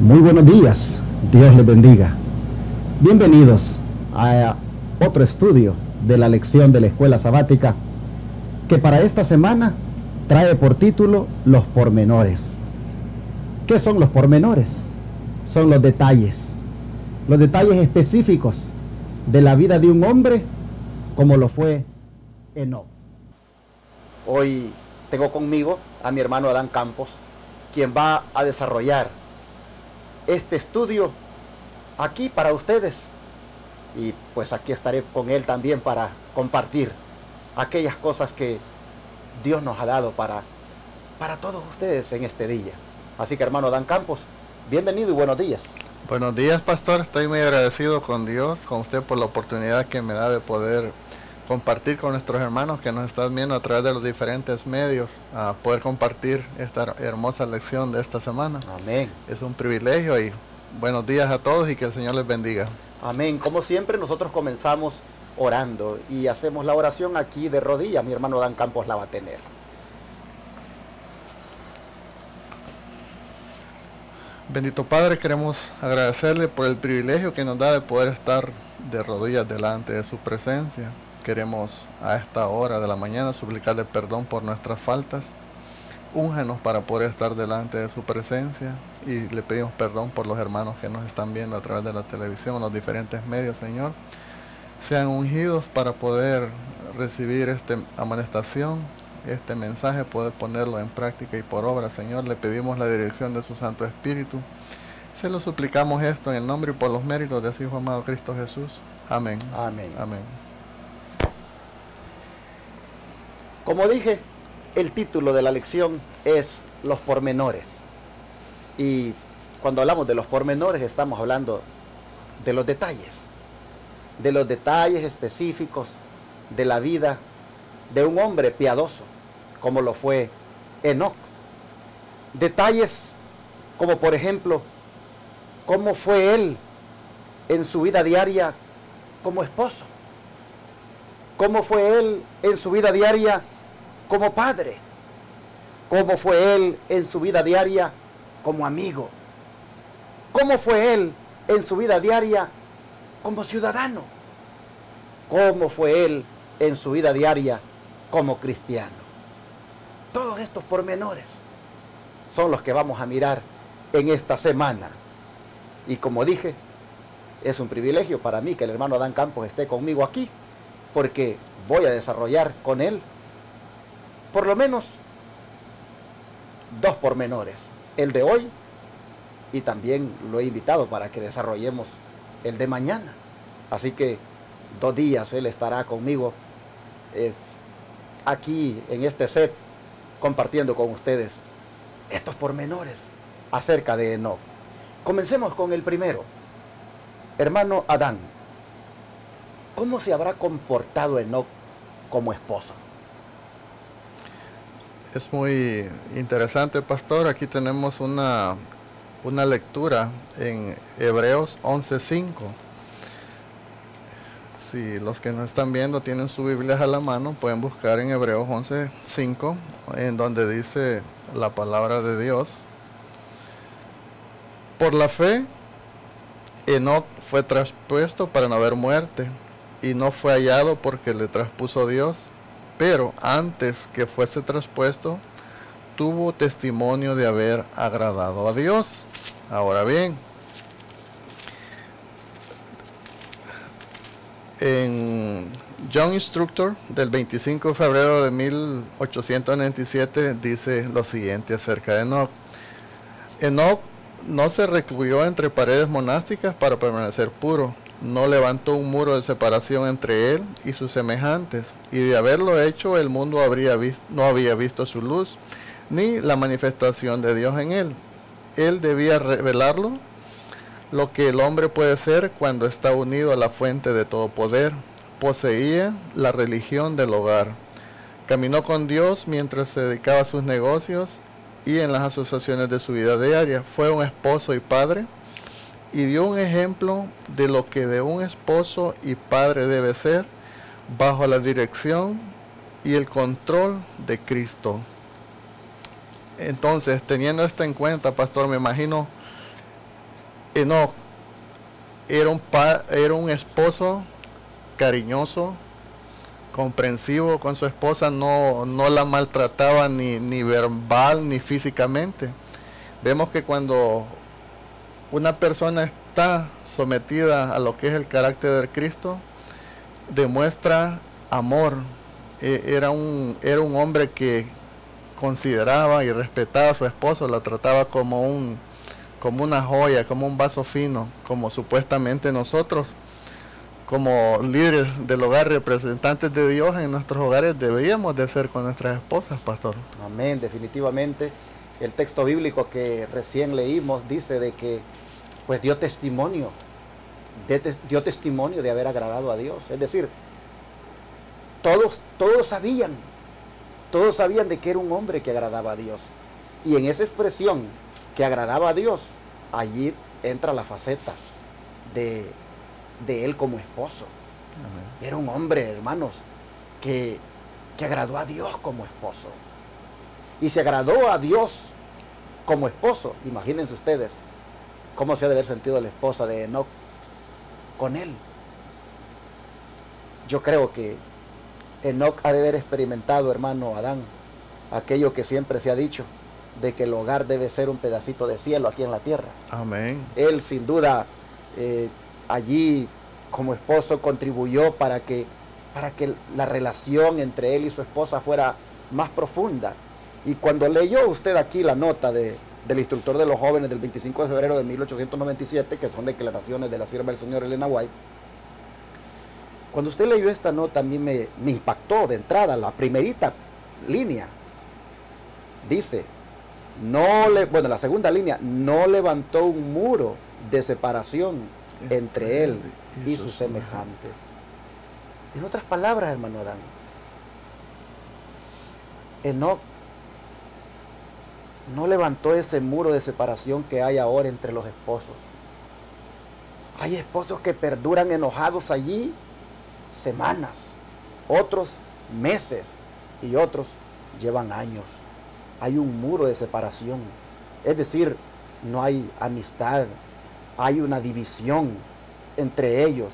Muy buenos días, Dios les bendiga. Bienvenidos a otro estudio de la lección de la escuela sabática que para esta semana trae por título Los pormenores. ¿Qué son los pormenores? Son los detalles específicos de la vida de un hombre como lo fue Enoc. Hoy tengo conmigo a mi hermano Adán Campos, quien va a desarrollar este estudio aquí para ustedes, y pues aquí estaré con él también para compartir aquellas cosas que Dios nos ha dado para todos ustedes en este día. Así que, hermano Adán Campos, bienvenido y buenos días. Buenos días, pastor. Estoy muy agradecido con Dios, con usted, por la oportunidad que me da de poder compartir con nuestros hermanos que nos están viendo a través de los diferentes medios, a poder compartir esta hermosa lección de esta semana. Amén. Es un privilegio y buenos días a todos y que el Señor les bendiga. Amén. Como siempre, nosotros comenzamos orando y hacemos la oración aquí de rodillas. Mi hermano Dan Campos la va a tener. Bendito Padre, queremos agradecerle por el privilegio que nos da de poder estar de rodillas delante de su presencia. Queremos a esta hora de la mañana suplicarle perdón por nuestras faltas. Únjanos para poder estar delante de su presencia, y le pedimos perdón por los hermanos que nos están viendo a través de la televisión, los diferentes medios, Señor. Sean ungidos para poder recibir esta amonestación, este mensaje, poder ponerlo en práctica y por obra, Señor. Le pedimos la dirección de su Santo Espíritu. Se lo suplicamos esto en el nombre y por los méritos de su Hijo amado Cristo Jesús. Amén. Amén. Amén. Como dije, el título de la lección es Los pormenores. Y cuando hablamos de los pormenores estamos hablando de los detalles específicos de la vida de un hombre piadoso, como lo fue Enoc. Detalles como, por ejemplo, cómo fue él en su vida diaria como esposo, cómo fue él en su vida diaria como padre, cómo fue él en su vida diaria como amigo, cómo fue él en su vida diaria como ciudadano, cómo fue él en su vida diaria como cristiano. Todos estos pormenores son los que vamos a mirar en esta semana. Y como dije, es un privilegio para mí que el hermano Adán Campos esté conmigo aquí, porque voy a desarrollar con él por lo menos dos pormenores, el de hoy, y también lo he invitado para que desarrollemos el de mañana. Así que 2 días él estará conmigo aquí en este set, compartiendo con ustedes estos pormenores acerca de Enoc. Comencemos con el primero. Hermano Adán, ¿cómo se habrá comportado Enoc como esposo? Es muy interesante, pastor. Aquí tenemos una lectura en Hebreos 11:5. Si los que nos están viendo tienen su Biblia a la mano, pueden buscar en Hebreos 11:5, en donde dice la palabra de Dios: por la fe, Enoc fue traspuesto para no haber muerte, y no fue hallado porque le traspuso Dios. Pero antes que fuese traspuesto, tuvo testimonio de haber agradado a Dios. Ahora bien, en Young Instructor del 25 de febrero de 1897 dice lo siguiente acerca de Enoc. Enoc no se recluyó entre paredes monásticas para permanecer puro. No levantó un muro de separación entre él y sus semejantes, y de haberlo hecho el mundo no había visto su luz, ni la manifestación de Dios en él. Él debía revelarlo, lo que el hombre puede ser cuando está unido a la fuente de todo poder. Poseía la religión del hogar. Caminó con Dios mientras se dedicaba a sus negocios y en las asociaciones de su vida diaria. Fue un esposo y padre, y dio un ejemplo de lo que de un esposo y padre debe ser, bajo la dirección y el control de Cristo. Entonces, teniendo esto en cuenta, pastor, me imagino Enoc era un esposo cariñoso, comprensivo con su esposa, no la maltrataba ni verbal ni físicamente. Vemos que cuando una persona está sometida a lo que es el carácter de Cristo, demuestra amor. Era un hombre que consideraba y respetaba a su esposo, la trataba como una joya, como un vaso fino, como supuestamente nosotros, como líderes del hogar, representantes de Dios en nuestros hogares, deberíamos de ser con nuestras esposas, pastor. Amén, definitivamente. El texto bíblico que recién leímos dice de que pues dio testimonio de haber agradado a Dios. Es decir, todos sabían de que era un hombre que agradaba a Dios. Y en esa expresión que agradaba a Dios, allí entra la faceta de él como esposo. Amén. Era un hombre, hermanos, que agradó a Dios como esposo. Y se agradó a Dios como esposo. Imagínense ustedes cómo se ha de haber sentido la esposa de Enoc con él. Yo creo que Enoc ha de haber experimentado, hermano Adán, aquello que siempre se ha dicho, de que el hogar debe ser un pedacito de cielo aquí en la tierra. Amén. Él sin duda allí como esposo contribuyó para que la relación entre él y su esposa fuera más profunda. Y cuando leyó usted aquí la nota del instructor de los jóvenes del 25 de febrero de 1897, que son declaraciones de la sierva del Señor Elena White, cuando usted leyó esta nota, a mí me impactó de entrada la primerita línea. Dice, la segunda línea, no levantó un muro de separación entre él y sus semejantes. En otras palabras, hermano Adán, Enoc no levantó ese muro de separación que hay ahora entre los esposos. Hay esposos que perduran enojados allí semanas, otros meses y otros llevan años. Hay un muro de separación. Es decir, no hay amistad, hay una división entre ellos.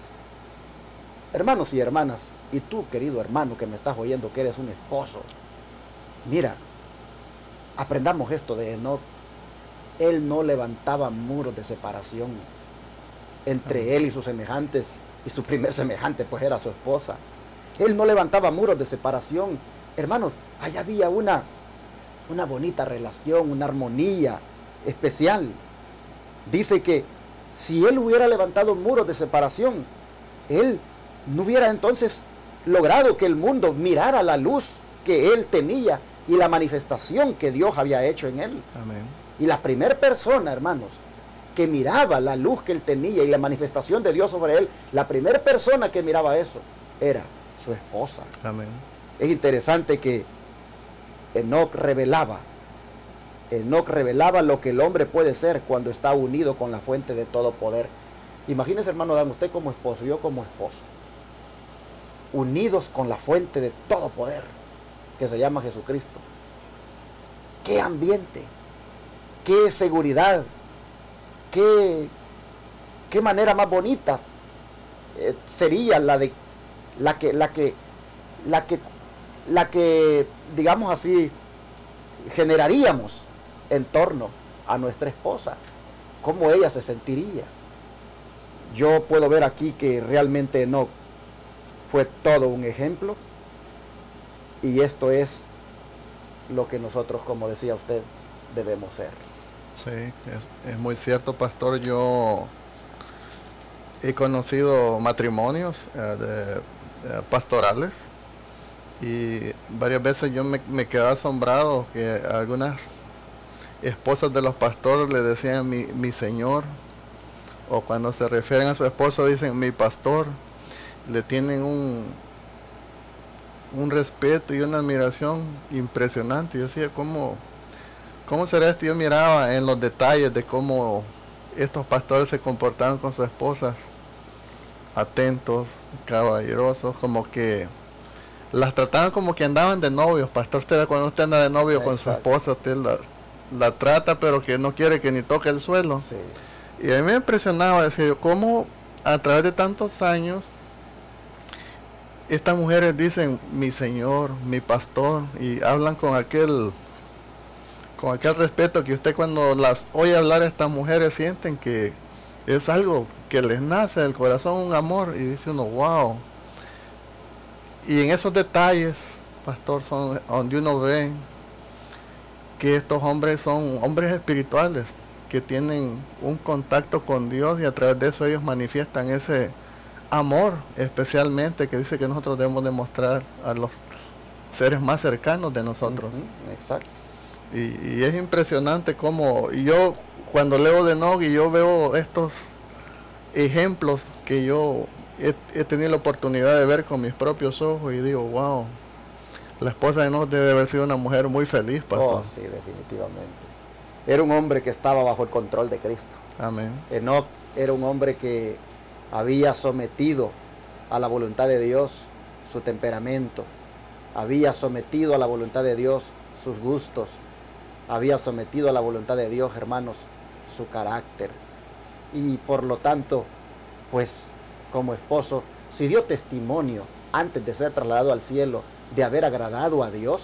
Hermanos y hermanas, y tú, querido hermano que me estás oyendo, que eres un esposo, mira, aprendamos esto de Enoc. Él no levantaba muros de separación entre él y sus semejantes, y su primer semejante pues era su esposa. Él no levantaba muros de separación. Hermanos, allá había una bonita relación, una armonía especial. Dice que si él hubiera levantado muros de separación, él no hubiera entonces logrado que el mundo mirara la luz que él tenía y la manifestación que Dios había hecho en él. Amén. Y la primera persona, hermanos, que miraba la luz que él tenía y la manifestación de Dios sobre él, la primera persona que miraba eso era su esposa. Amén. Es interesante que Enoc revelaba lo que el hombre puede ser cuando está unido con la fuente de todo poder. Imagínese, hermano Adán, usted como esposo, yo como esposo, unidos con la fuente de todo poder, que se llama Jesucristo. ¡Qué ambiente! ¡Qué seguridad! ¡Qué manera más bonita sería la que, digamos así, generaríamos en torno a nuestra esposa? ¿Cómo ella se sentiría? Yo puedo ver aquí que realmente Enoc fue todo un ejemplo, y esto es lo que nosotros, como decía usted, debemos ser. Sí, es muy cierto, pastor. Yo he conocido matrimonios pastorales, y varias veces yo me quedé asombrado que algunas esposas de los pastores le decían mi señor, o cuando se refieren a su esposo dicen mi pastor. Le tienen un respeto y una admiración impresionante. Yo decía, ¿cómo será esto? Yo miraba en los detalles de cómo estos pastores se comportaban con sus esposas, atentos, caballerosos, como que las trataban como que andaban de novios. Pastor, usted, cuando usted anda de novio con su esposa, usted la trata, pero que no quiere que ni toque el suelo. Sí. Y a mí me impresionaba decir cómo a través de tantos años estas mujeres dicen mi señor, mi pastor, y hablan con aquel respeto que usted cuando las oye hablar a estas mujeres sienten que es algo que les nace del corazón, un amor, y dice uno, wow. Y en esos detalles, pastor, son donde uno ve que estos hombres son hombres espirituales, que tienen un contacto con Dios y a través de eso ellos manifiestan ese amor, especialmente que dice que nosotros debemos demostrar a los seres más cercanos de nosotros. Exacto. Y es impresionante cómo, y yo cuando leo de Enoch y yo veo estos ejemplos que yo he tenido la oportunidad de ver con mis propios ojos y digo, wow, la esposa de Enoch debe haber sido una mujer muy feliz, pastor. Oh, sí, definitivamente. Era un hombre que estaba bajo el control de Cristo. Amén. Enoch era un hombre que había sometido a la voluntad de Dios su temperamento, había sometido a la voluntad de Dios sus gustos, había sometido a la voluntad de Dios, hermanos, su carácter. Y por lo tanto, pues como esposo, si dio testimonio antes de ser trasladado al cielo de haber agradado a Dios,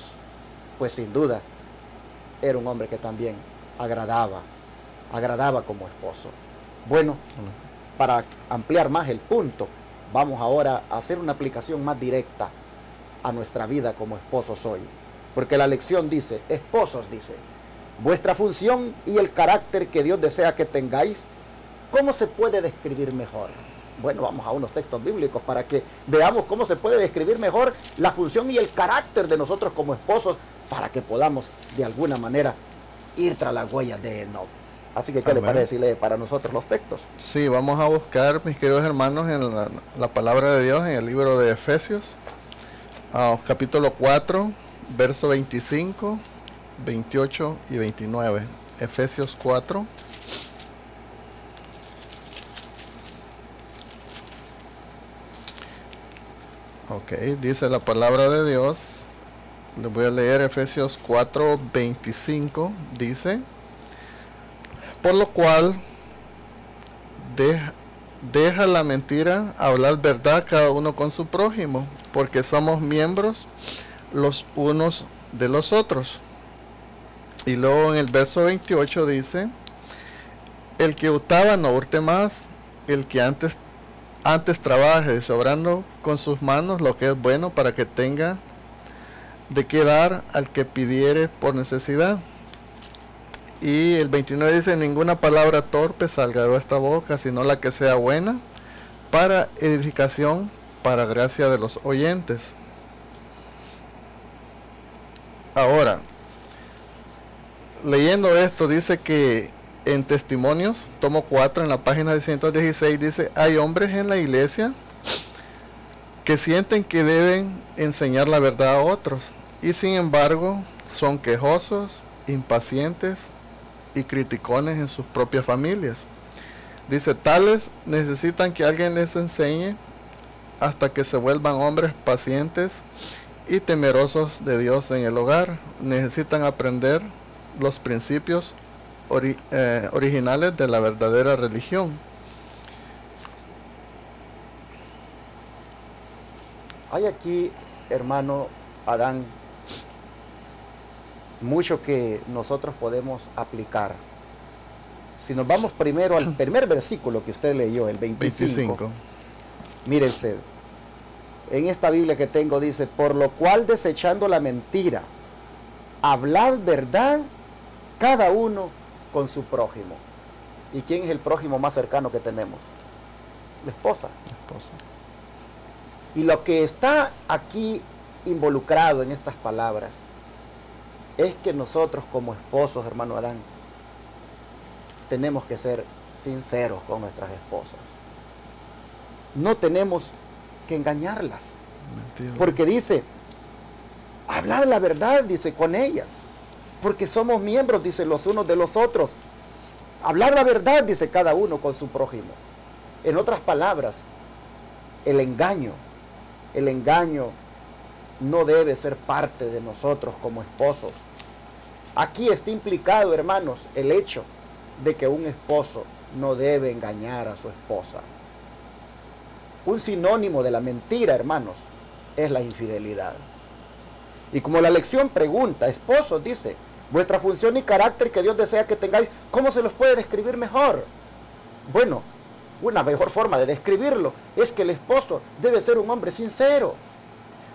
pues sin duda era un hombre que también agradaba como esposo. Bueno, para ampliar más el punto, vamos ahora a hacer una aplicación más directa a nuestra vida como esposos hoy. Porque la lección dice, esposos, dice, vuestra función y el carácter que Dios desea que tengáis, ¿cómo se puede describir mejor? Bueno, vamos a unos textos bíblicos para que veamos cómo se puede describir mejor la función y el carácter de nosotros como esposos, para que podamos de alguna manera ir tras las huellas de Enoch. Así que, ¿qué le parece si lee para nosotros los textos? Sí, vamos a buscar, mis queridos hermanos, en la palabra de Dios, en el libro de Efesios, capítulo 4, verso 25, 28 y 29. Efesios 4. Ok, dice la palabra de Dios. Les voy a leer Efesios 4, 25. Dice, por lo cual deja la mentira, hablar verdad cada uno con su prójimo, porque somos miembros los unos de los otros. Y luego en el verso 28 dice, el que hurtaba no hurte más, el que antes trabaje, sobrando con sus manos lo que es bueno, para que tenga de qué dar al que pidiere por necesidad. Y el 29 dice, ninguna palabra torpe salga de esta boca, sino la que sea buena, para edificación, para gracia de los oyentes. Ahora, leyendo esto, dice que en Testimonios, tomo 4, en la página 116, dice, hay hombres en la iglesia que sienten que deben enseñar la verdad a otros, y sin embargo son quejosos, impacientes y criticones en sus propias familias. Dice, tales necesitan que alguien les enseñe hasta que se vuelvan hombres pacientes y temerosos de Dios en el hogar. Necesitan aprender los principios originales de la verdadera religión. Hay aquí, hermano Adán, mucho que nosotros podemos aplicar. Si nos vamos primero al primer versículo que usted leyó, el 25. Mire usted, en esta Biblia que tengo dice, por lo cual desechando la mentira, hablad verdad cada uno con su prójimo. ¿Y quién es el prójimo más cercano que tenemos? La esposa. Y lo que está aquí involucrado en estas palabras es que nosotros como esposos, hermano Adán, tenemos que ser sinceros con nuestras esposas. No tenemos que engañarlas. Mentira. Porque dice, hablar la verdad, dice, con ellas. Porque somos miembros, dice, los unos de los otros. Hablar la verdad, dice, cada uno con su prójimo. En otras palabras, el engaño no debe ser parte de nosotros como esposos. Aquí está implicado, hermanos, el hecho de que un esposo no debe engañar a su esposa. Un sinónimo de la mentira, hermanos, es la infidelidad. Y como la lección pregunta, esposos, dice, vuestra función y carácter que Dios desea que tengáis, ¿cómo se los puede describir mejor? Bueno, una mejor forma de describirlo es que el esposo debe ser un hombre sincero,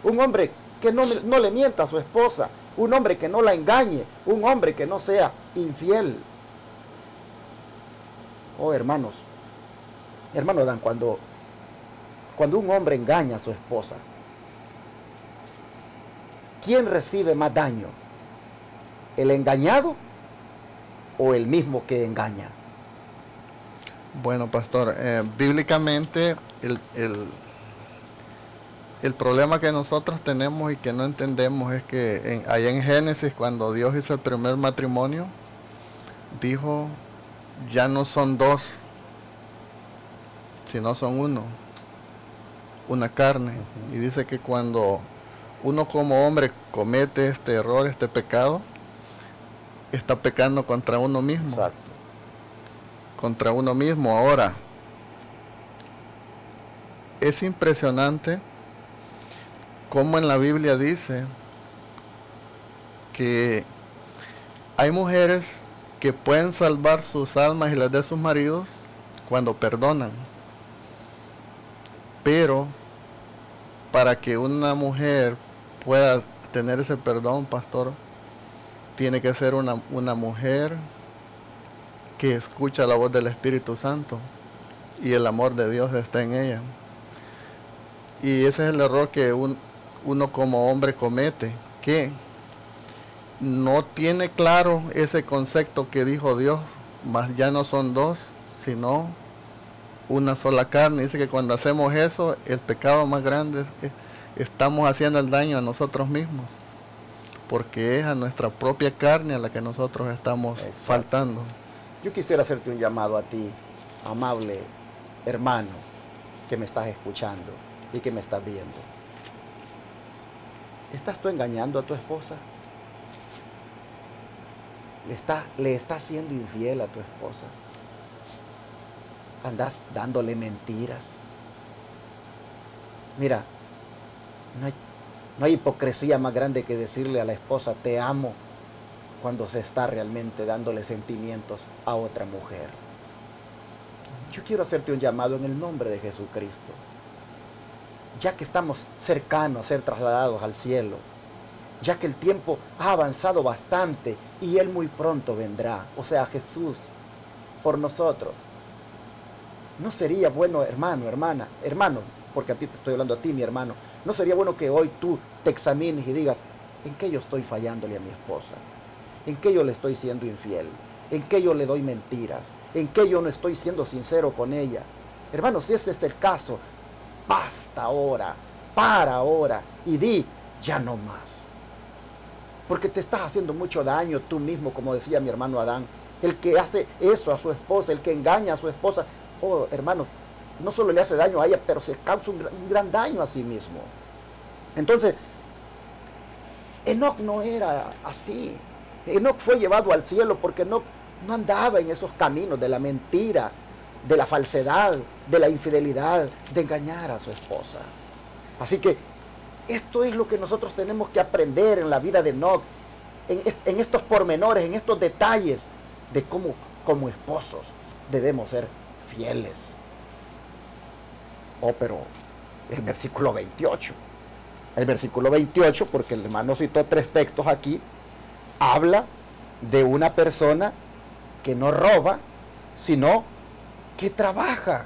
un hombre que no le mienta a su esposa, un hombre que no la engañe, un hombre que no sea infiel. Oh, hermanos, hermano Adán, cuando un hombre engaña a su esposa, ¿quién recibe más daño? ¿El engañado o el mismo que engaña? Bueno, pastor, bíblicamente el problema que nosotros tenemos y que no entendemos es que allá en Génesis, cuando Dios hizo el primer matrimonio, dijo, ya no son dos, sino son uno, una carne. Y dice que cuando uno como hombre comete este error, este pecado, está pecando contra uno mismo. Exacto. Contra uno mismo. Ahora, es impresionante cómo en la Biblia dice que hay mujeres que pueden salvar sus almas y las de sus maridos cuando perdonan. Pero para que una mujer pueda tener ese perdón, pastor, tiene que ser una mujer que escucha la voz del Espíritu Santo y el amor de Dios está en ella. Y ese es el error que uno como hombre comete, que no tiene claro ese concepto que dijo Dios, mas ya no son dos, sino una sola carne. Dice que cuando hacemos eso, el pecado más grande es estamos haciendo el daño a nosotros mismos, porque es a nuestra propia carne a la que nosotros estamos faltando. Yo quisiera hacerte un llamado a ti, amable hermano, que me estás escuchando y que me estás viendo. ¿Estás tú engañando a tu esposa? ¿Le estás siendo infiel a tu esposa? ¿Andas dándole mentiras? Mira, no hay hipocresía más grande que decirle a la esposa te amo cuando se está realmente dándole sentimientos a otra mujer. Yo quiero hacerte un llamado en el nombre de Jesucristo. Ya que estamos cercanos a ser trasladados al cielo, ya que el tiempo ha avanzado bastante y Él muy pronto vendrá, o sea, Jesús por nosotros. ¿No sería bueno, hermano, porque a ti te estoy hablando a ti, mi hermano, no sería bueno que hoy tú te examines y digas, ¿en qué yo estoy fallándole a mi esposa? ¿En qué yo le estoy siendo infiel? ¿En qué yo le doy mentiras? ¿En qué yo no estoy siendo sincero con ella? Hermano, si ese es el caso, basta ahora, para ahora y di, ya no más. Porque te estás haciendo mucho daño tú mismo, como decía mi hermano Adán. El que hace eso a su esposa, el que engaña a su esposa, oh, hermanos, no solo le hace daño a ella, pero se causa un gran daño a sí mismo. Entonces, Enoc no era así. Enoc fue llevado al cielo porque Enoc no andaba en esos caminos de la mentira, de la falsedad, de la infidelidad, de engañar a su esposa. Así que esto es lo que nosotros tenemos que aprender en la vida de Enoc, en estos pormenores, en estos detalles de cómo como esposos debemos ser fieles. Oh, pero el versículo 28. El versículo 28, porque el hermano citó 3 textos aquí, habla de una persona que no roba, sino que trabaja,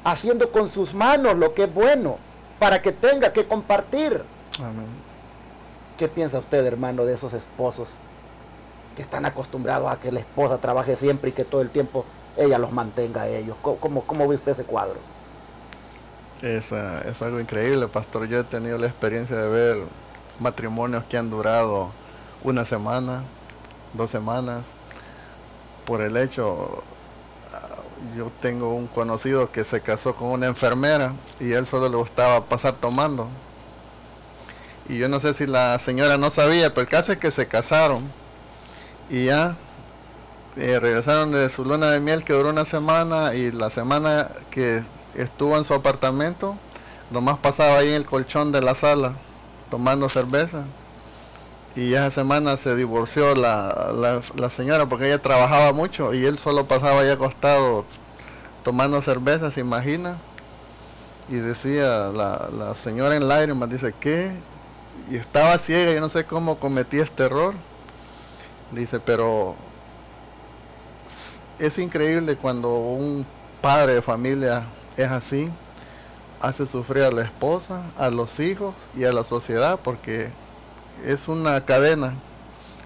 haciendo con sus manos lo que es bueno, para que tenga que compartir. Amén. ¿Qué piensa usted, hermano, de esos esposos que están acostumbrados a que la esposa trabaje siempre y que todo el tiempo ella los mantenga a ellos? ¿Cómo ve usted ese cuadro? Es algo increíble, pastor. Yo he tenido la experiencia de ver matrimonios que han durado 1 semana, 2 semanas, por el hecho, yo tengo un conocido que se casó con una enfermera y él solo le gustaba pasar tomando. Y yo no sé si la señora no sabía, pero el caso es que se casaron y ya regresaron de su luna de miel que duró una semana, y la semana que estuvo en su apartamento, nomás pasaba ahí en el colchón de la sala tomando cerveza. Y esa semana se divorció la señora porque ella trabajaba mucho y él solo pasaba ahí acostado tomando cerveza, ¿se imagina? Y decía la señora en lágrimas, dice, ¿qué? Y estaba ciega, yo no sé cómo cometí este error. Dice, pero es increíble cuando un padre de familia es así, hace sufrir a la esposa, a los hijos y a la sociedad, porque es una cadena,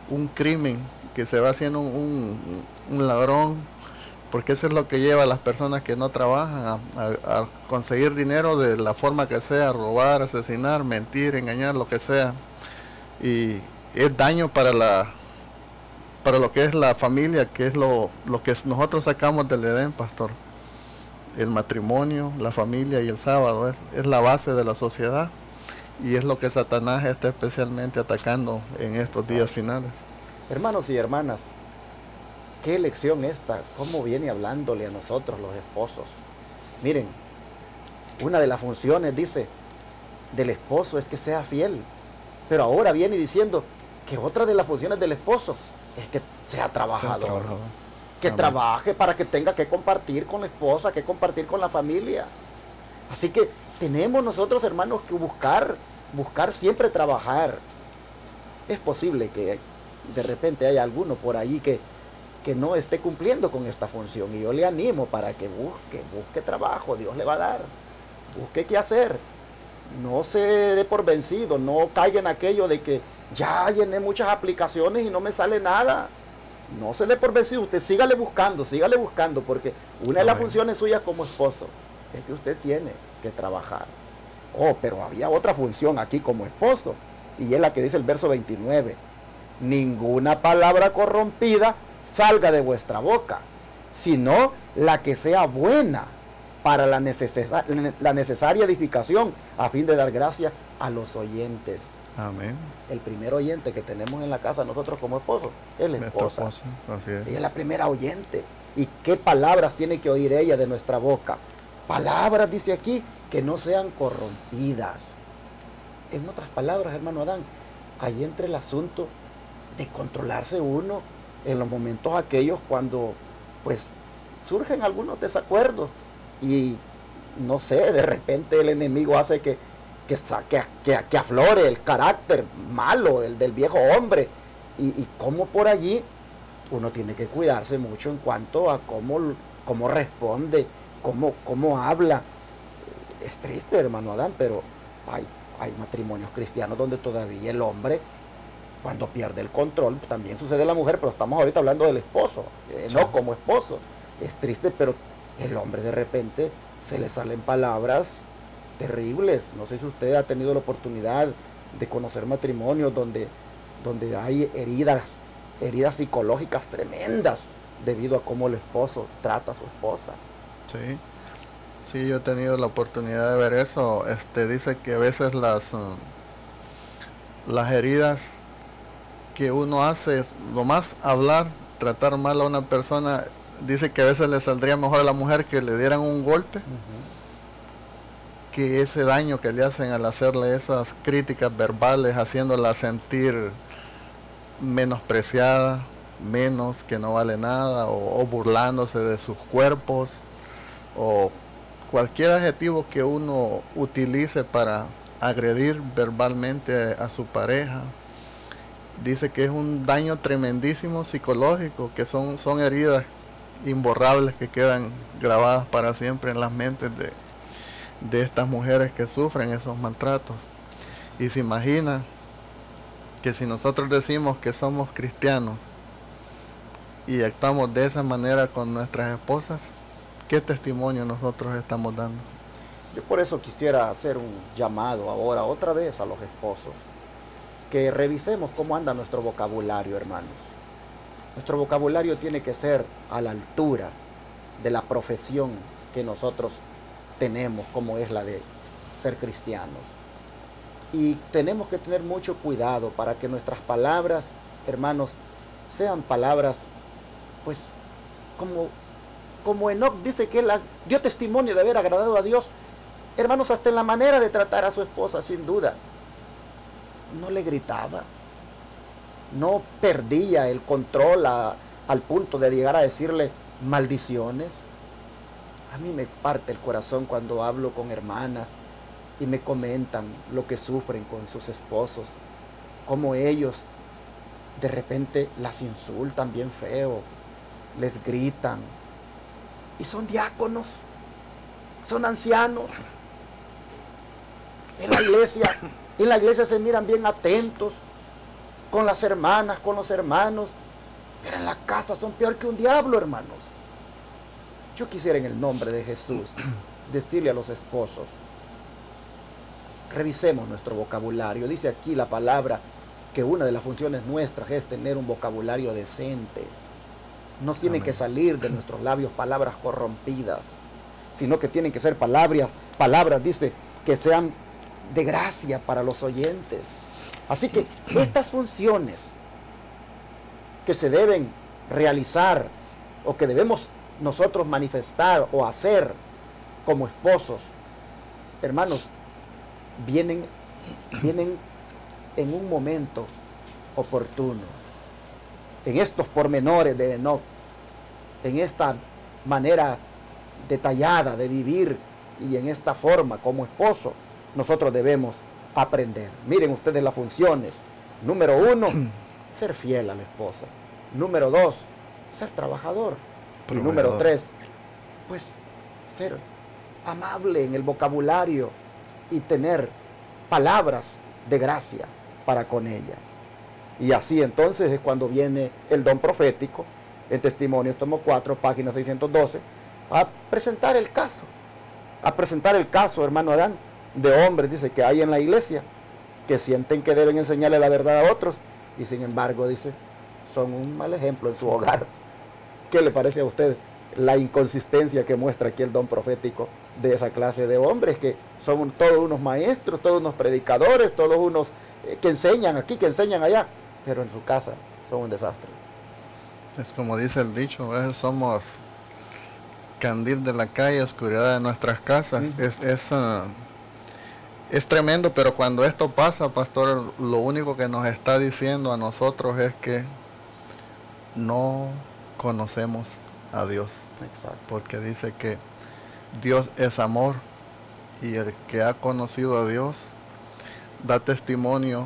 un crimen que se va haciendo un ladrón, porque eso es lo que lleva a las personas que no trabajan a conseguir dinero de la forma que sea, robar, asesinar, mentir, engañar, lo que sea. Y es daño para lo que es la familia, que es lo que nosotros sacamos del Edén, pastor. El matrimonio, la familia y el sábado es la base de la sociedad, y es lo que Satanás está especialmente atacando en estos días finales. Hermanos y hermanas, qué lección esta, cómo viene hablándole a nosotros los esposos. Miren, una de las funciones, dice, del esposo es que sea fiel, pero ahora viene diciendo que otra de las funciones del esposo es que sea trabajador. Que Amén. Trabaje para que tenga que compartir con la esposa, que compartir con la familia. Así que tenemos nosotros, hermanos, que buscar siempre trabajar. Es posible que de repente haya alguno por ahí que no esté cumpliendo con esta función, y yo le animo para que busque trabajo. Dios le va a dar. Busque qué hacer. No se dé por vencido, no caiga en aquello de que ya llené muchas aplicaciones y no me sale nada. No se dé por vencido, usted sígale buscando, porque una de las funciones suyas como esposo es que usted tiene que trabajar. Oh, pero había otra función aquí como esposo, y es la que dice el verso 29. Ninguna palabra corrompida salga de vuestra boca, sino la que sea buena para la necesaria edificación, a fin de dar gracia a los oyentes. Amén. El primer oyente que tenemos en la casa nosotros como esposos es la esposa. Así es. Ella es la primera oyente. ¿Y qué palabras tiene que oír ella de nuestra boca? Palabras, dice aquí, que no sean corrompidas. En otras palabras, hermano Adán, ahí entra el asunto de controlarse uno en los momentos aquellos cuando pues surgen algunos desacuerdos y no sé, de repente el enemigo hace que aflore el carácter malo del viejo hombre, y como por allí uno tiene que cuidarse mucho en cuanto a cómo responde, cómo habla. Es triste, hermano Adán, pero hay matrimonios cristianos donde todavía el hombre, cuando pierde el control, también sucede la mujer, pero estamos ahorita hablando del esposo, no como esposo. Es triste, pero el hombre de repente se le salen palabras terribles. No sé si usted ha tenido la oportunidad de conocer matrimonios donde hay heridas psicológicas tremendas debido a cómo el esposo trata a su esposa. Sí, yo he tenido la oportunidad de ver eso. Dice que a veces las heridas que uno hace, nomás hablar, tratar mal a una persona, dice que a veces le saldría mejor a la mujer que le dieran un golpe, que ese daño que le hacen al hacerle esas críticas verbales, haciéndola sentir menospreciada, menos, que no vale nada, o burlándose de sus cuerpos, o cualquier adjetivo que uno utilice para agredir verbalmente a su pareja. Dice que es un daño tremendísimo psicológico, que son heridas imborrables que quedan grabadas para siempre en las mentes de estas mujeres que sufren esos maltratos. Y se imagina que si nosotros decimos que somos cristianos y actuamos de esa manera con nuestras esposas, ¿qué testimonio nosotros estamos dando? Yo por eso quisiera hacer un llamado ahora otra vez a los esposos, que revisemos cómo anda nuestro vocabulario, hermanos. Nuestro vocabulario tiene que ser a la altura de la profesión que nosotros tenemos, como es la de ser cristianos. Y tenemos que tener mucho cuidado para que nuestras palabras, hermanos, sean palabras pues como Enoc dice que él dio testimonio de haber agradado a Dios, hermanos, hasta en la manera de tratar a su esposa, sin duda, no le gritaba, no perdía el control al punto de llegar a decirle maldiciones. A mí me parte el corazón cuando hablo con hermanas y me comentan lo que sufren con sus esposos, cómo ellos de repente las insultan bien feo, les gritan, y son diáconos, son ancianos. En la iglesia se miran bien atentos con las hermanas, con los hermanos, pero en la casa son peor que un diablo, hermanos. Yo quisiera en el nombre de Jesús decirle a los esposos, revisemos nuestro vocabulario. Dice aquí la palabra que una de las funciones nuestras es tener un vocabulario decente. No tienen que salir de nuestros labios palabras corrompidas, sino que tienen que ser palabras, dice, que sean de gracia para los oyentes. Así que estas funciones que se deben realizar o que debemos nosotros manifestar o hacer como esposos, hermanos, vienen en un momento oportuno. En estos pormenores de Enoc, en esta manera detallada de vivir y en esta forma como esposo, nosotros debemos aprender. Miren ustedes las funciones. Número 1, ser fiel a la esposa. Número 2, ser trabajador. Y número 3, pues ser amable en el vocabulario y tener palabras de gracia para con ella. Y así entonces es cuando viene el don profético, en Testimonios, tomo 4, página 612, a presentar el caso, hermano Adán, de hombres, dice, que hay en la iglesia, que sienten que deben enseñarle la verdad a otros, y sin embargo, dice, son un mal ejemplo en su hogar. ¿Qué le parece a usted la inconsistencia que muestra aquí el don profético de esa clase de hombres, que son todos unos maestros, todos unos predicadores, todos unos que enseñan aquí, que enseñan allá, pero en su casa son un desastre? Es como dice el dicho, a veces somos candil de la calle, oscuridad de nuestras casas. Es tremendo, pero cuando esto pasa, pastor, lo único que nos está diciendo a nosotros es que no conocemos a Dios. Exacto. Porque dice que Dios es amor, y el que ha conocido a Dios da testimonio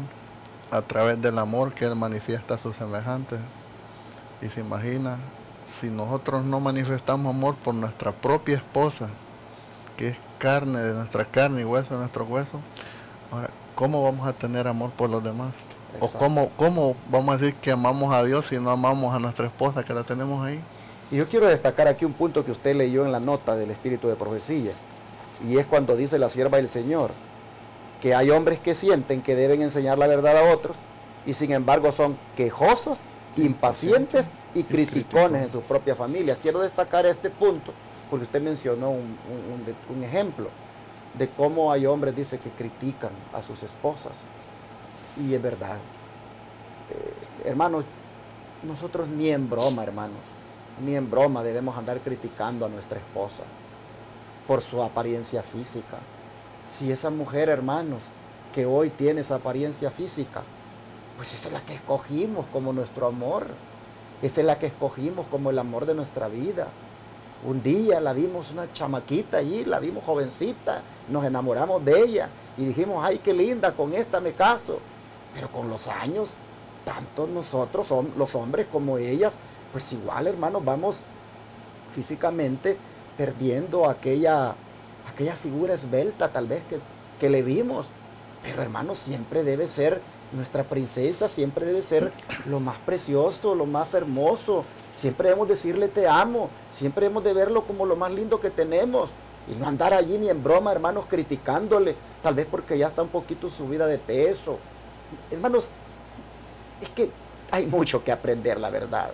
a través del amor que Él manifiesta a sus semejantes. Y se imagina, si nosotros no manifestamos amor por nuestra propia esposa, que es carne de nuestra carne y hueso de nuestro hueso, ahora, ¿cómo vamos a tener amor por los demás? Exacto. ¿O cómo vamos a decir que amamos a Dios si no amamos a nuestra esposa que la tenemos ahí? Y yo quiero destacar aquí un punto que usted leyó en la nota del Espíritu de Profecía, y es cuando dice la sierva del Señor, que hay hombres que sienten que deben enseñar la verdad a otros, y sin embargo son quejosos, impacientes y criticones en su propia familia. Quiero destacar este punto, porque usted mencionó un ejemplo de cómo hay hombres, dice, que critican a sus esposas. Y es verdad. Hermanos, nosotros ni en broma, hermanos, ni en broma debemos andar criticando a nuestra esposa por su apariencia física. Si esa mujer, hermanos, que hoy tiene esa apariencia física, pues esa es la que escogimos como nuestro amor. Esa es la que escogimos como el amor de nuestra vida. Un día la vimos una chamaquita allí, la vimos jovencita, nos enamoramos de ella y dijimos, ay, qué linda, con esta me caso. Pero con los años, tanto nosotros, los hombres como ellas, pues igual, hermanos, vamos físicamente perdiendo aquella figura esbelta tal vez que le vimos. Pero, hermanos, siempre debe ser nuestra princesa, siempre debe ser lo más precioso, lo más hermoso. Siempre debemos decirle te amo, siempre debemos de verlo como lo más lindo que tenemos. Y no andar allí ni en broma, hermanos, criticándole, tal vez porque ya está un poquito subida de peso. Hermanos, es que hay mucho que aprender, la verdad.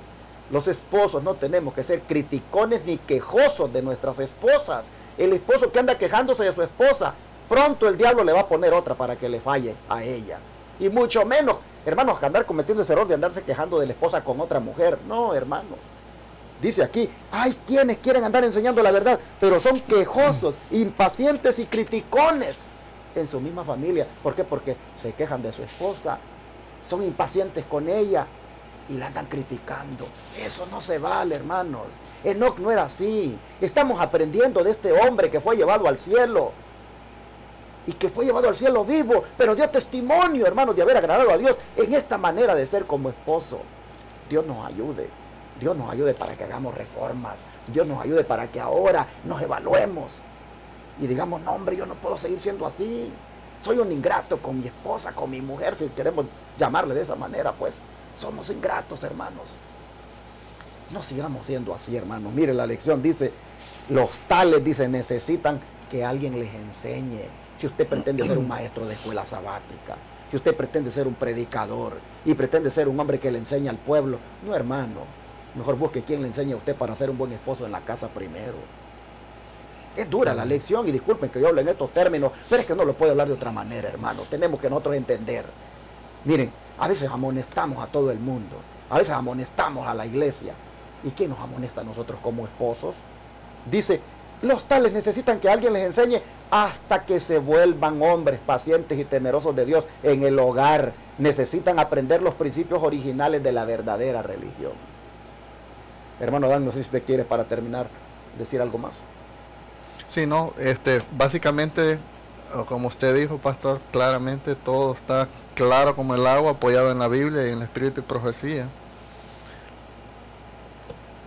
Los esposos no tenemos que ser criticones ni quejosos de nuestras esposas. El esposo que anda quejándose de su esposa, pronto el diablo le va a poner otra para que le falle a ella. Y mucho menos, hermanos, que andar cometiendo ese error de andarse quejando de la esposa con otra mujer. No, hermanos. Dice aquí, hay quienes quieren andar enseñando la verdad, pero son quejosos, impacientes y criticones en su misma familia. ¿Por qué? Porque se quejan de su esposa, son impacientes con ella y la andan criticando. Eso no se vale, hermanos. Enoc no era así. Estamos aprendiendo de este hombre que fue llevado al cielo. Y que fue llevado al cielo vivo, pero dio testimonio, hermanos, de haber agradado a Dios en esta manera de ser como esposo. Dios nos ayude. Dios nos ayude para que hagamos reformas. Dios nos ayude para que ahora nos evaluemos. Y digamos, no, hombre, yo no puedo seguir siendo así. Soy un ingrato con mi esposa, con mi mujer, si queremos llamarle de esa manera, pues. Somos ingratos, hermanos. No sigamos siendo así, hermanos. Mire, la lección dice, los tales, dice, necesitan que alguien les enseñe. Si usted pretende ser un maestro de escuela sabática, si usted pretende ser un predicador y pretende ser un hombre que le enseña al pueblo, no, hermano, mejor busque quien le enseñe a usted para ser un buen esposo en la casa primero. Es dura la lección y disculpen que yo hable en estos términos, pero es que no lo puedo hablar de otra manera, hermanos. Tenemos que nosotros entender. Miren, a veces amonestamos a todo el mundo, a veces amonestamos a la iglesia. ¿Y quién nos amonesta a nosotros como esposos? Dice, los tales necesitan que alguien les enseñe hasta que se vuelvan hombres pacientes y temerosos de Dios en el hogar. Necesitan aprender los principios originales de la verdadera religión. Hermano Dan, no sé si usted quiere, para terminar, decir algo más. Sí, no, básicamente, como usted dijo, pastor, claramente todo está claro como el agua, apoyado en la Biblia y en el Espíritu y profecía.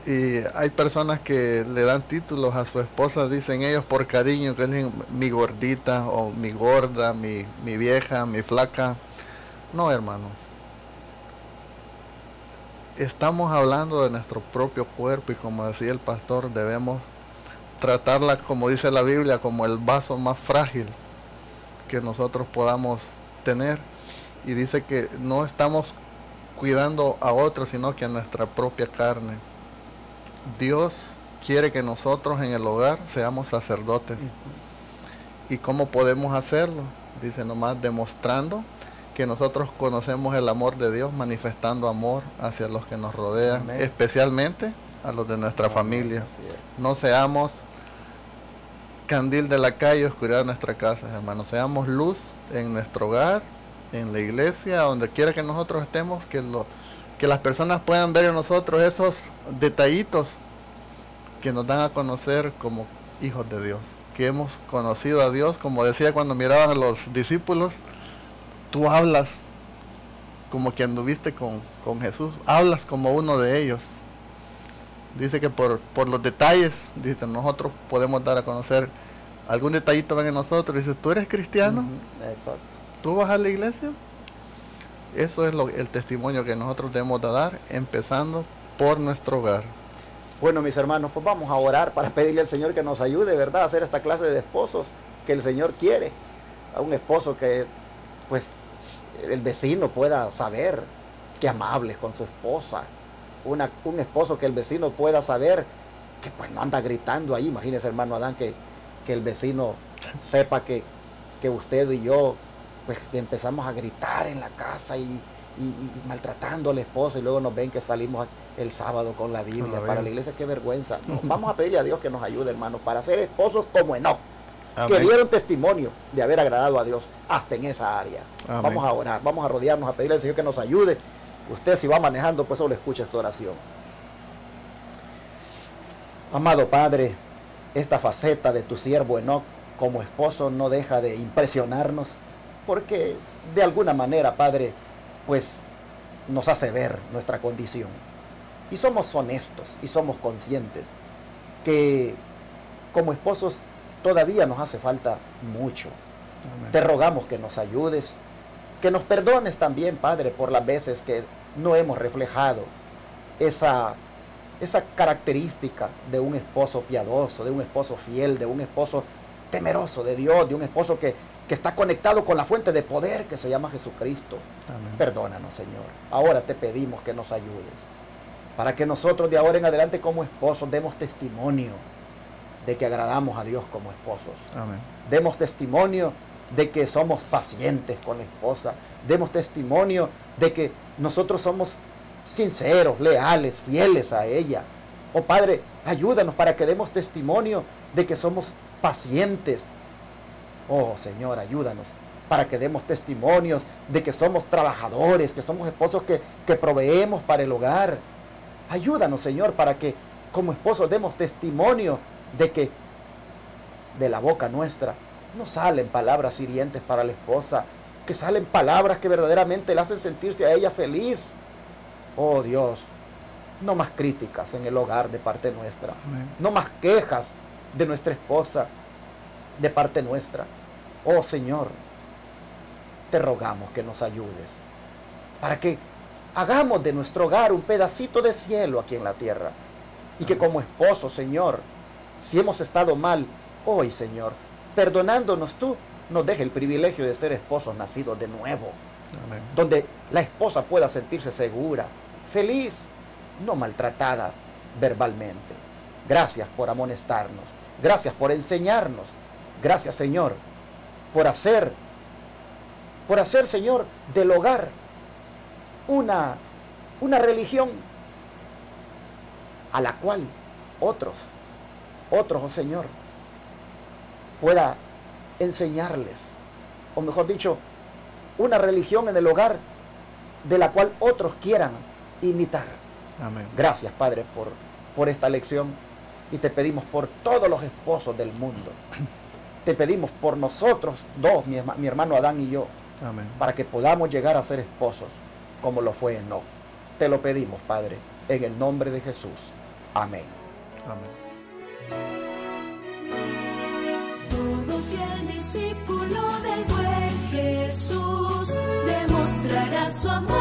Y hay personas que le dan títulos a su esposa, dicen ellos por cariño, que es mi gordita o mi gorda, mi vieja, mi flaca. No, hermanos. Estamos hablando de nuestro propio cuerpo y como decía el pastor, debemos tratarla, como dice la Biblia, como el vaso más frágil que nosotros podamos tener. Y dice que no estamos cuidando a otros, sino que a nuestra propia carne. Dios quiere que nosotros en el hogar seamos sacerdotes. ¿Y cómo podemos hacerlo? Dice nomás demostrando que nosotros conocemos el amor de Dios, manifestando amor hacia los que nos rodean, amén, especialmente a los de nuestra familia. No seamos candil de la calle, oscuridad de nuestra casa, hermanos. Seamos luz en nuestro hogar, en la iglesia, donde quiera que nosotros estemos, que las personas puedan ver en nosotros esos detallitos que nos dan a conocer como hijos de Dios, que hemos conocido a Dios. Como decía cuando miraban a los discípulos, tú hablas como que anduviste con Jesús, hablas como uno de ellos. Dice que por los detalles, dice, nosotros podemos dar a conocer algún detallito ven en nosotros. Dice, ¿tú eres cristiano? Exacto. ¿Tú vas a la iglesia? Eso es el testimonio que nosotros debemos de dar, empezando por nuestro hogar. Bueno, mis hermanos, pues vamos a orar para pedirle al Señor que nos ayude, ¿verdad?, a hacer esta clase de esposos que el Señor quiere. A un esposo que, pues, el vecino pueda saber que amable es con su esposa. Un esposo que el vecino pueda saber que, pues, no anda gritando ahí. Imagínese, hermano Adán, que el vecino sepa que usted y yo, pues, empezamos a gritar en la casa y maltratando al esposo, y luego nos ven que salimos el sábado con la Biblia para la iglesia. Qué vergüenza. No, vamos a pedirle a Dios que nos ayude, hermanos, para ser esposos como Enoc, que dieron testimonio de haber agradado a Dios hasta en esa área. Amén. Vamos a orar, vamos a rodearnos, a pedirle al Señor que nos ayude. Usted, si va manejando, pues solo escucha esta oración. Amado Padre, esta faceta de tu siervo Enoc como esposo no deja de impresionarnos, porque de alguna manera, Padre, pues nos hace ver nuestra condición. Y somos honestos y somos conscientes que como esposos todavía nos hace falta mucho. Amén. Te rogamos que nos ayudes, que nos perdones también, Padre, por las veces que no hemos reflejado esa característica de un esposo piadoso, de un esposo fiel, de un esposo temeroso de Dios, de un esposo que está conectado con la fuente de poder que se llama Jesucristo. Amén. Perdónanos, Señor. Ahora te pedimos que nos ayudes, para que nosotros de ahora en adelante como esposos demos testimonio de que agradamos a Dios como esposos. Amén. Demos testimonio de que somos pacientes con la esposa. Demos testimonio de que nosotros somos sinceros, leales, fieles a ella. Oh Padre, ayúdanos para que demos testimonio de que somos pacientes. Oh Señor, ayúdanos para que demos testimonios de que somos trabajadores, que somos esposos que proveemos para el hogar. Ayúdanos, Señor, para que como esposos demos testimonio de que de la boca nuestra no salen palabras hirientes para la esposa, que salen palabras que verdaderamente le hacen sentirse a ella feliz. Oh Dios, no más críticas en el hogar de parte nuestra. Amén. No más quejas de nuestra esposa de parte nuestra. Oh Señor, te rogamos que nos ayudes para que hagamos de nuestro hogar un pedacito de cielo aquí en la tierra. Y que como esposos, Señor, si hemos estado mal, hoy, Señor, perdonándonos tú, nos deje el privilegio de ser esposos nacidos de nuevo. Amén. Donde la esposa pueda sentirse segura, feliz, no maltratada verbalmente. Gracias por amonestarnos. Gracias por enseñarnos. Gracias, Señor, por hacer, Señor, del hogar una religión a la cual otros, oh Señor, pueda enseñarles, o mejor dicho, una religión en el hogar de la cual otros quieran imitar. Amén. Gracias, Padre, por esta lección, y te pedimos por todos los esposos del mundo. Te pedimos por nosotros dos, mi hermano Adán y yo, Amén. para que podamos llegar a ser esposos como lo fue Enoc. Te lo pedimos, Padre, en el nombre de Jesús. Amén. Amén. Todo fiel discípulo del buen Jesús demostrará su amor.